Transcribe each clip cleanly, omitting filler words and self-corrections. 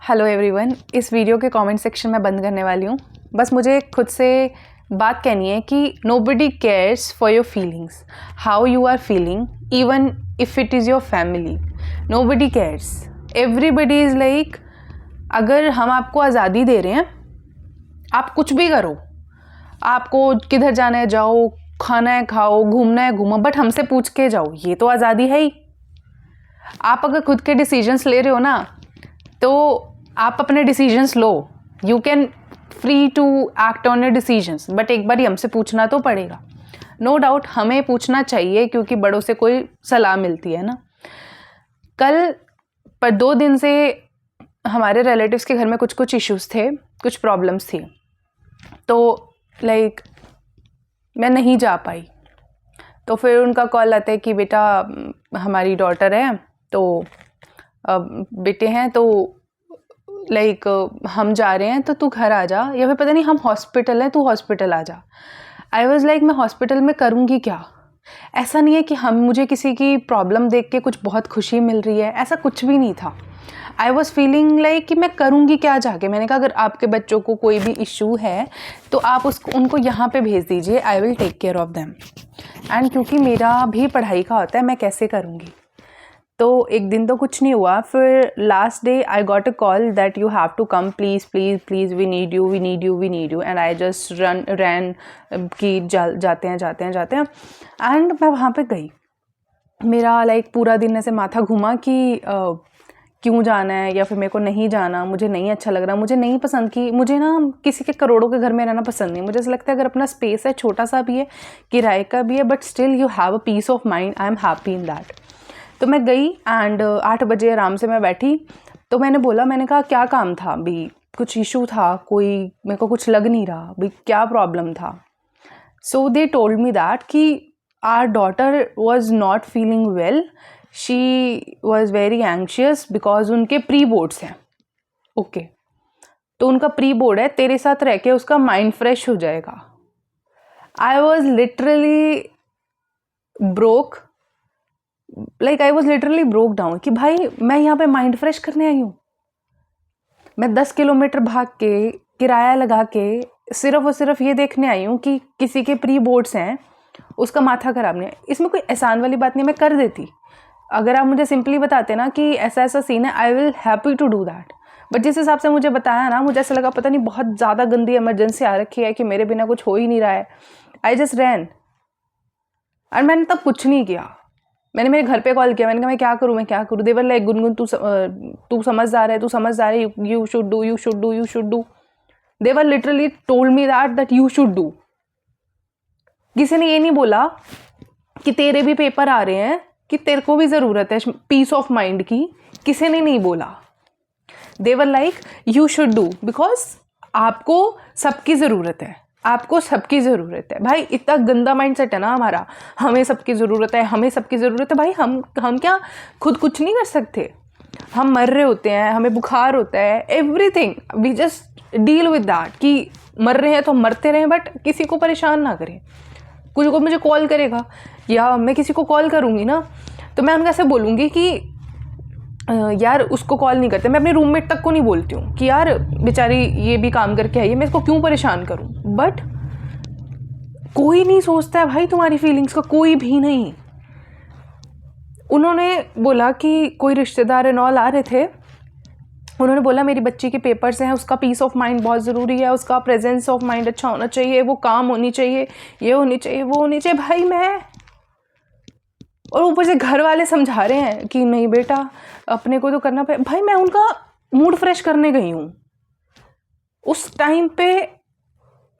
Hello everyone, इस video के comment section में बंद करने वाली हूँ। बस मुझे खुद से बात कहनी है कि nobody cares for your feelings, how you are feeling, even if it is your family. Nobody cares, everybody is like, अगर हम आपको आज़ादी दे रहे हैं, आप कुछ भी करो, आपको किधर जाना है जाओ, खाना है खाओ, घूमना है घूमो, बट हमसे पूछ के जाओ, ये तो आज़ादी है ही। आप अगर खुद के डिसीजंस ले रहे हो ना, तो आप अपने डिसीजंस लो। You can free to act on your decisions, but एक बार हमसे पूछना तो पड़ेगा। नो डाउट हमें पूछना चाहिए, क्योंकि बड़ों से कोई सलाह मिलती है ना। कल पर 2 दिन से हमारे रिलेटिव्स के घर में कुछ इश्यूज़ थे, कुछ प्रॉब्लम्स थी, तो लाइक मैं नहीं जा पाई। तो फिर उनका कॉल आता है कि बेटा हमारी डॉटर है, तो बेटे हैं, तो लाइक हम जा रहे हैं तो तू घर आ जा, या फिर पता नहीं हम हॉस्पिटल हैं, तू हॉस्पिटल आ जा। आई वॉज लाइक, मैं हॉस्पिटल में करूँगी क्या? ऐसा नहीं है कि मुझे किसी की प्रॉब्लम देख के कुछ बहुत खुशी मिल रही है, ऐसा कुछ भी नहीं था। आई वॉज फीलिंग लाइक कि मैं करूँगी क्या जाके। मैंने कहा अगर आपके बच्चों को कोई भी इशू है तो आप उनको यहाँ पे भेज दीजिए, I will take care of them. And क्योंकि मेरा भी पढ़ाई का होता है, मैं कैसे करूँगी। तो एक दिन तो कुछ नहीं हुआ, फिर last day I got a call that you have to come, please please please, we need you, we need you, we need you. And I just ran कि जाते हैं एंड मैं वहाँ पे गई। मेरा लाइक पूरा दिन ऐसे माथा घूमा कि क्यों जाना है, या फिर मेरे को नहीं जाना, मुझे नहीं अच्छा लग रहा, मुझे नहीं पसंद। कि मुझे ना किसी के करोड़ों के घर में रहना पसंद नहीं। मुझे ऐसा लगता है अगर अपना स्पेस है, छोटा सा भी है, किराए का भी है, but still you have a peace of mind, I am happy in that. तो मैं गई एंड 8 बजे आराम से मैं बैठी। तो मैंने कहा क्या काम था अभी, कुछ इशू था कोई, मेरे को कुछ लग नहीं रहा अभी, क्या प्रॉब्लम था। So they told me that कि our daughter was not feeling well, she was very anxious because उनके प्री बोर्ड्स हैं। ओके, तो उनका प्री बोर्ड है, तेरे साथ रह के उसका माइंड फ्रेश हो जाएगा। आई was literally broke, like I was literally broke down कि भाई मैं यहाँ पे माइंड फ्रेश करने आई हूँ। मैं 10 किलोमीटर भाग के, किराया लगा के, सिर्फ और सिर्फ ये देखने आई हूँ कि किसी के प्री बोर्ड्स हैं, उसका माथा खराब नहीं है। इसमें कोई एहसान वाली बात नहीं, मैं कर देती। अगर आप मुझे सिंपली बताते ना कि ऐसा ऐसा सीन है, I will happy to do that. But जिस हिसाब से मुझे बताया ना, मुझे ऐसा लगा पता नहीं बहुत ज़्यादा गंदी इमरजेंसी आ रखी है कि मेरे बिना कुछ हो ही नहीं रहा है। आई जस्ट रैन एंड मैंने तब कुछ नहीं किया। मैंने मेरे घर पे कॉल किया, मैंने कहा मैं क्या करूँ। देवर लाइक, गुनगुन तू समझदार है, यू शुड डू। देवर literally told me that you should do. किसी ने ये नहीं बोला कि तेरे भी पेपर आ रहे हैं, कि तेरे को भी ज़रूरत है पीस ऑफ माइंड की, किसी ने नहीं बोला। They were like you should do, because आपको सबकी ज़रूरत है, आपको सबकी ज़रूरत है। भाई इतना गंदा माइंडसेट है ना हमारा, हमें सबकी ज़रूरत है भाई। हम क्या खुद कुछ नहीं कर सकते? हम मर रहे होते हैं, हमें बुखार होता है, everything we just deal with that कि मर रहे हैं तो मरते रहें, बट किसी को परेशान ना करें। कुछ को मुझे कॉल करेगा या मैं किसी को कॉल करूँगी ना, तो मैं उनको ऐसे बोलूँगी कि यार उसको कॉल नहीं करते। मैं अपने रूममेट तक को नहीं बोलती हूँ कि यार बेचारी ये भी काम करके आई है, मैं इसको क्यों परेशान करूँ। बट कोई नहीं सोचता है भाई तुम्हारी फीलिंग्स का, कोई भी नहीं। उन्होंने बोला कि कोई रिश्तेदार एंड ऑल आ रहे थे, उन्होंने बोला मेरी बच्ची के पेपर्स हैं, उसका पीस ऑफ माइंड बहुत ज़रूरी है, उसका प्रेजेंस ऑफ माइंड अच्छा होना चाहिए, वो काम होनी चाहिए, ये होनी चाहिए, वो होनी चाहिए। भाई मैं, और ऊपर से घर वाले समझा रहे हैं कि नहीं बेटा अपने को तो करना पे। भाई मैं उनका मूड फ्रेश करने गई हूँ। उस टाइम पे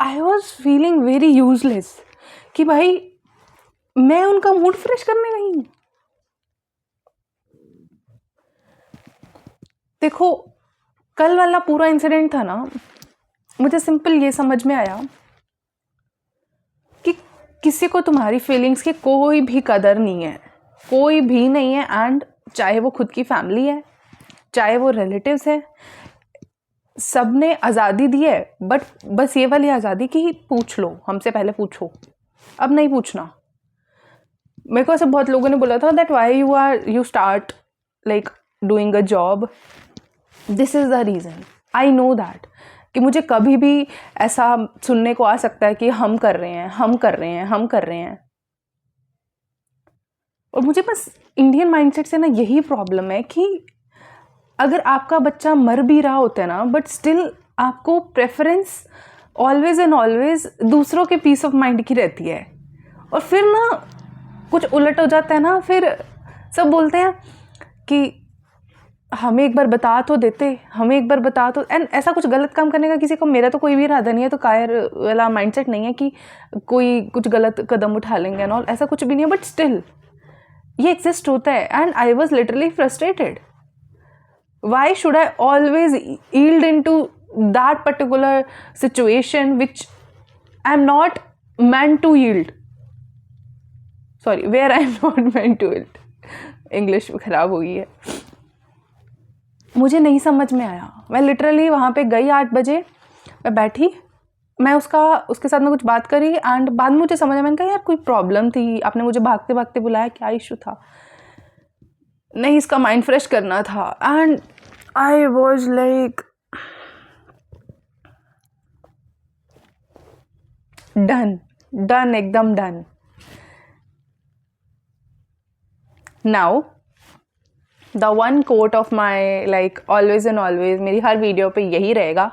I was feeling very useless कि भाई मैं उनका मूड फ्रेश करने गई हूँ। देखो कल वाला पूरा इंसिडेंट था ना, मुझे सिंपल ये समझ में आया कि किसी को तुम्हारी फीलिंग्स की कोई भी कदर नहीं है, कोई भी नहीं है। एंड चाहे वो खुद की फैमिली है, चाहे वो रिलेटिव्स है, सब ने आज़ादी दी है, बट बस ये वाली आज़ादी की पूछ लो, हमसे पहले पूछो, अब नहीं पूछना। मेरे को ऐसे बहुत लोगों ने बोला था that why you start like doing a job this is the reason, I know that कि मुझे कभी भी ऐसा सुनने को आ सकता है कि हम कर रहे हैं, हम कर रहे हैं, हम कर रहे हैं। और मुझे बस इंडियन माइंडसेट से ना यही प्रॉब्लम है कि अगर आपका बच्चा मर भी रहा होता है ना, बट स्टिल आपको प्रेफरेंस ऑलवेज एंड ऑलवेज दूसरों के पीस ऑफ माइंड की रहती है। और फिर ना कुछ उलट हो जाता है ना, फिर सब बोलते हैं कि हमें एक बार बता तो देते, हमें एक बार बता तो, एंड ऐसा कुछ गलत काम करने का किसी को, मेरा तो कोई भी इरादा नहीं है, तो कायर वाला माइंडसेट नहीं है कि कोई कुछ गलत कदम उठा लेंगे एंड ऑल, ऐसा कुछ भी नहीं है, बट स्टिल ये एग्जिस्ट होता है। And I was literally frustrated, why should I always yield in to that particular situation which I am not meant to yield, sorry, where I am not meant to yield, English खराब हो गई है। मुझे नहीं समझ में आया, मैं लिटरली वहाँ पे गई 8 बजे, मैं बैठी, मैं उसके साथ में कुछ बात करी, एंड बाद में मुझे समझ में, मैंने कहा यार कोई प्रॉब्लम थी, आपने मुझे भागते भागते बुलाया, क्या इशू था? नहीं, इसका माइंड फ्रेश करना था। And I was like done, एकदम done. Now the one quote of my like always and always, मेरी हर वीडियो पे यही रहेगा।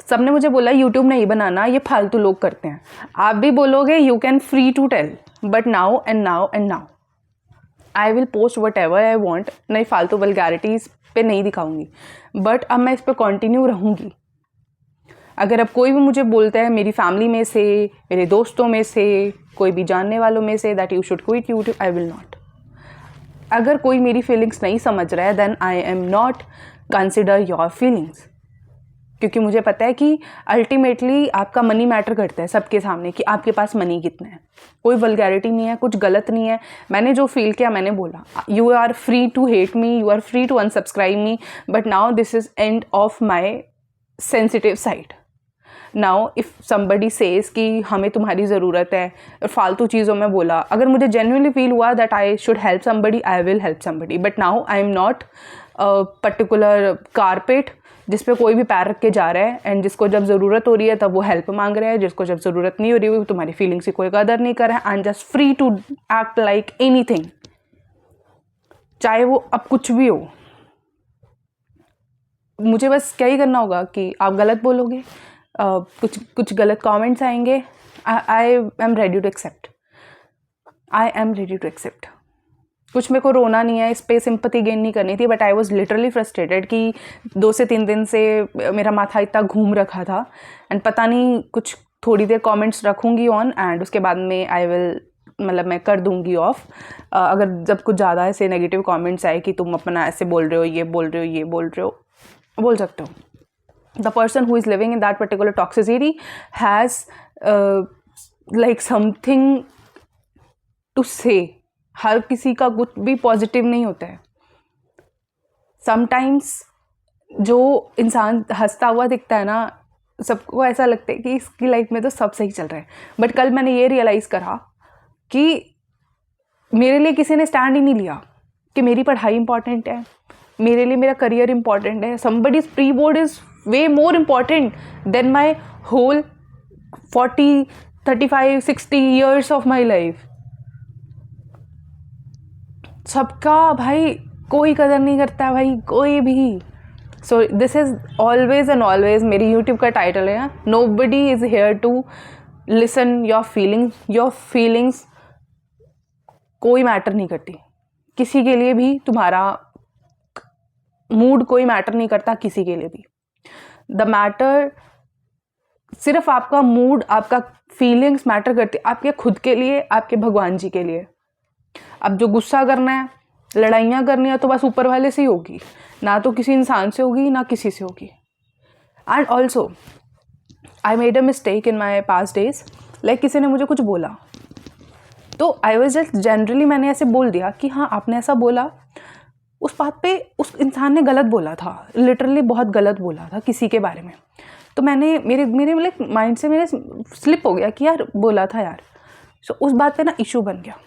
सबने मुझे बोला यूट्यूब नहीं बनाना, ये फालतू लोग करते हैं। आप भी बोलोगे you can free to tell, but now and now and now I will post whatever I want. नहीं, फालतू वल्गैरिटीज़ पे नहीं दिखाऊंगी, बट अब मैं इस पर कॉन्टिन्यू रहूँगी। अगर अब कोई भी मुझे बोलता है, मेरी फैमिली में से, मेरे दोस्तों में से, कोई भी जानने वालों में से, that you should quit YouTube, I will not. अगर कोई मेरी फीलिंग्स नहीं समझ रहा है, then I am not consider your feelings, क्योंकि मुझे पता है कि अल्टीमेटली आपका मनी मैटर करता है सबके सामने, कि आपके पास मनी कितना है। कोई वल्गैरिटी नहीं है, कुछ गलत नहीं है, मैंने जो फील किया मैंने बोला। You are free to hate me, you are free to unsubscribe me, but now this is end of my sensitive side. Now if somebody says कि हमें तुम्हारी ज़रूरत है, और फालतू चीज़ों में बोला, अगर मुझे जेन्युइनली फील हुआ that I should help somebody, I will help somebody, but now I am not particular carpet जिस पे कोई भी पैर रख के जा रहा है, एंड जिसको जब ज़रूरत हो रही है तब वो हेल्प मांग रहा है, जिसको जब ज़रूरत नहीं हो रही है वो तुम्हारी फीलिंग्स की कोई कदर नहीं कर रहा है। I am just free to act like anything, चाहे वो अब कुछ भी हो। मुझे बस क्या ही करना होगा कि आप गलत बोलोगे, कुछ गलत कमेंट्स आएंगे, I am ready to accept, I am ready to accept. कुछ मेरे को रोना नहीं है, इस पर सिंपैथी गेन नहीं करनी थी, but I was literally frustrated कि 2 से 3 दिन से मेरा माथा इतना घूम रखा था, एंड पता नहीं, कुछ थोड़ी देर कमेंट्स रखूँगी ऑन, एंड उसके बाद में आई विल, मतलब मैं कर दूँगी ऑफ। अगर जब कुछ ज़्यादा ऐसे नेगेटिव कमेंट्स आए कि तुम अपना ऐसे बोल रहे हो, ये बोल रहे हो, ये बोल रहे हो, बोल सकते हो। The person who is living in that particular toxicity has like something to say. हर किसी का कुछ भी पॉजिटिव नहीं होता है। समटाइम्स जो इंसान हंसता हुआ दिखता है ना, सबको ऐसा लगता है कि इसकी लाइफ में तो सब सही चल रहा है, बट कल मैंने ये रियलाइज़ करा कि मेरे लिए किसी ने स्टैंड ही नहीं लिया कि मेरी पढ़ाई इंपॉर्टेंट है, मेरे लिए मेरा करियर इंपॉर्टेंट है। somebody's pre board is way more important than my whole 40, 35, 60 years of my life. सबका भाई कोई कदर नहीं करता भाई, कोई भी। So this is always and always, मेरी यूट्यूब का टाइटल है, nobody is here to listen your feelings. your feelings कोई मैटर नहीं करती किसी के लिए भी, तुम्हारा मूड कोई मैटर नहीं करता किसी के लिए भी। द मैटर सिर्फ आपका मूड, आपका फीलिंग्स मैटर करती है आपके खुद के लिए, आपके भगवान जी के लिए। अब जो गुस्सा करना है, लड़ाइयाँ करनी है, तो बस ऊपर वाले से ही होगी, ना तो किसी इंसान से होगी, ना किसी से होगी। And also I made a mistake in my past days, like किसी ने मुझे कुछ बोला, तो आई वॉज जस्ट जनरली मैंने ऐसे बोल दिया कि हाँ आपने ऐसा बोला, उस बात पे उस इंसान ने गलत बोला था, लिटरली बहुत गलत बोला था किसी के बारे में। तो मैंने मेरे लाइक माइंड से मेरे स्लिप हो गया कि यार बोला था यार। सो उस बात पे ना इशू बन गया।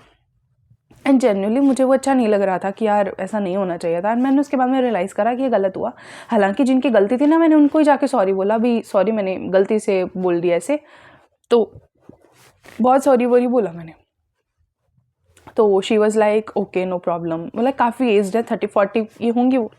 एंड जेन्युइनली मुझे वो अच्छा नहीं लग रहा था कि यार ऐसा नहीं होना चाहिए था। एंड मैंने उसके बाद में रियलाइज़ करा कि ये गलत हुआ। हालांकि जिनकी गलती थी ना, मैंने उनको ही जाके सॉरी बोला, भी सॉरी मैंने गलती से बोल दिया ऐसे, तो बहुत सॉरी वॉरी बोला मैंने। तो she was like okay no problem, मतलब काफ़ी एज्ड है, 30-40 ये होंगी वो।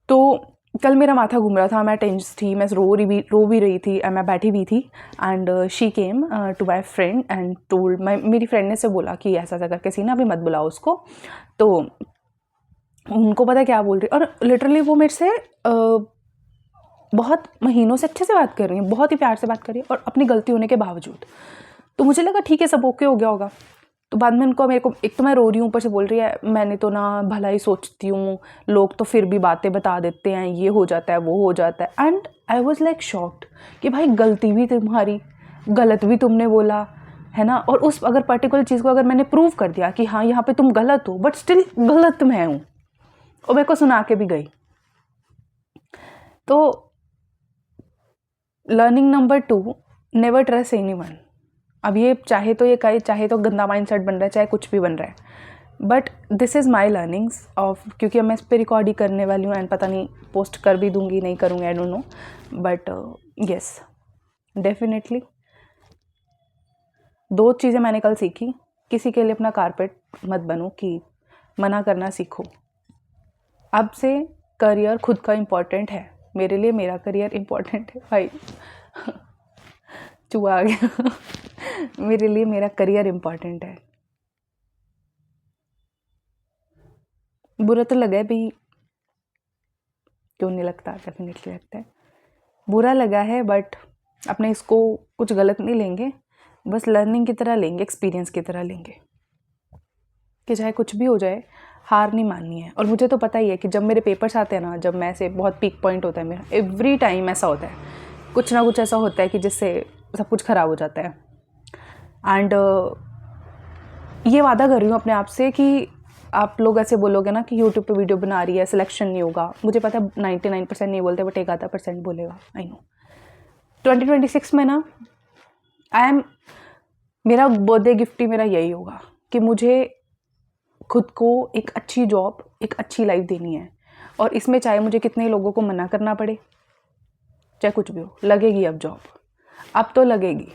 तो कल मेरा माथा घूम रहा था, मैं टेंस थी, मैं रो भी रही थी, मैं बैठी भी थी। And she came to my friend and told, मेरी फ्रेंड ने से बोला कि ऐसा ऐसा करके सीना, अभी मत बुलाओ उसको। तो उनको पता क्या बोल रही, और लिटरली वो मेरे से बहुत महीनों से अच्छे से बात कर रही हैं, बहुत ही प्यार से बात कर रही है, और अपनी गलती होने के बावजूद। तो मुझे लगा ठीक है, सब ओके हो गया होगा। तो बाद में उनको, मेरे को एक तो मैं रो रही हूँ, ऊपर से बोल रही है मैंने तो ना भला ही सोचती हूँ, लोग तो फिर भी बातें बता देते हैं, ये हो जाता है वो हो जाता है। And I was like shocked कि भाई गलती भी तुम्हारी, गलत भी तुमने बोला है ना, और उस अगर पर्टिकुलर चीज़ को अगर मैंने प्रूव कर दिया कि हाँ यहाँ पे तुम गलत हो, बट स्टिल गलत मैं हूँ, और मेरे को सुना के भी गई। तो learning number 2, never trust anyone. अब ये चाहे तो गंदा माइंडसेट बन रहा है, चाहे कुछ भी बन रहा है, but this is my learnings of, क्योंकि अब मैं इस पर रिकॉर्ड ही करने वाली हूँ, एंड पता नहीं पोस्ट कर भी दूँगी नहीं करूँगी, I don't know, but yes definitely 2 चीज़ें मैंने कल सीखी। किसी के लिए अपना कारपेट मत बनो, कि मना करना सीखो। अब से करियर खुद का इम्पोर्टेंट है, मेरे लिए मेरा करियर इम्पोर्टेंट है भाई। चूहा आ गया। मेरे लिए मेरा करियर इम्पोर्टेंट है। बुरा तो लगा है भाई, क्यों नहीं लगता, डेफिनेटली लगता है, बुरा लगा है, बट अपने इसको कुछ गलत नहीं लेंगे, बस लर्निंग की तरह लेंगे, एक्सपीरियंस की तरह लेंगे, कि चाहे कुछ भी हो जाए हार नहीं माननी है। और मुझे तो पता ही है कि जब मेरे पेपर्स आते हैं ना, जब मैं से बहुत पीक पॉइंट होता है मेरा, एवरी टाइम ऐसा होता है, कुछ ना कुछ ऐसा होता है कि जिससे सब कुछ ख़राब हो जाता है। एंड ये वादा कर रही हूँ अपने आप से कि आप लोग ऐसे बोलोगे ना कि यूट्यूब पे वीडियो बना रही है, सिलेक्शन नहीं होगा, मुझे पता है 99% नहीं बोलते, बट 1% बोलेगा, आई नो। 2026 में ना मेरा बर्थडे गिफ्ट ही मेरा यही होगा कि मुझे खुद को एक अच्छी जॉब, एक अच्छी लाइफ देनी है, और इसमें चाहे मुझे कितने लोगों को मना करना पड़े, चाहे कुछ भी हो, लगेगी अब जॉब, अब तो लगेगी,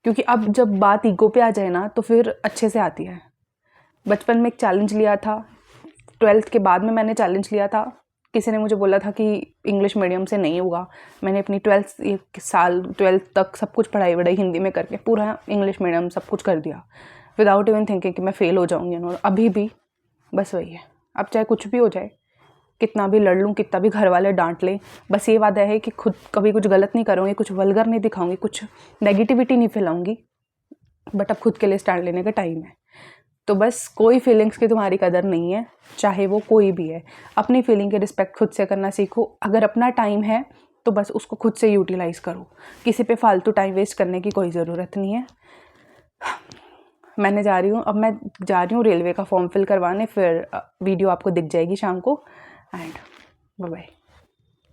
क्योंकि अब जब बात ईगो पे आ जाए ना तो फिर अच्छे से आती है। बचपन में एक चैलेंज लिया था, 12th के बाद में मैंने चैलेंज लिया था, किसी ने मुझे बोला था कि इंग्लिश मीडियम से नहीं होगा, मैंने अपनी 12th तक सब कुछ पढ़ाई वढ़ाई हिंदी में करके पूरा इंग्लिश मीडियम सब कुछ कर दिया, विदाउट इवन थिंकिंग कि मैं फ़ेल हो जाऊँगी। और अभी भी बस वही है, अब चाहे कुछ भी हो जाए, कितना भी लड़ लूँ, कितना भी घर वाले डांट लें, बस ये वादा है कि खुद कभी कुछ गलत नहीं करूँगी, कुछ वल्गर नहीं दिखाऊँगी, कुछ नेगेटिविटी नहीं फैलाऊँगी, बट अब खुद के लिए स्टैंड लेने का टाइम है। तो बस कोई फीलिंग्स की तुम्हारी कदर नहीं है, चाहे वो कोई भी है, अपनी फीलिंग के रिस्पेक्ट खुद से करना सीखो। अगर अपना टाइम है तो बस उसको खुद से यूटिलाइज़ करो, किसी पे फालतू टाइम वेस्ट करने की कोई ज़रूरत नहीं है। मैं जा रही हूँ रेलवे का फॉर्म फिल करवाने, फिर वीडियो आपको दिख जाएगी शाम को, एंड बाय बाय।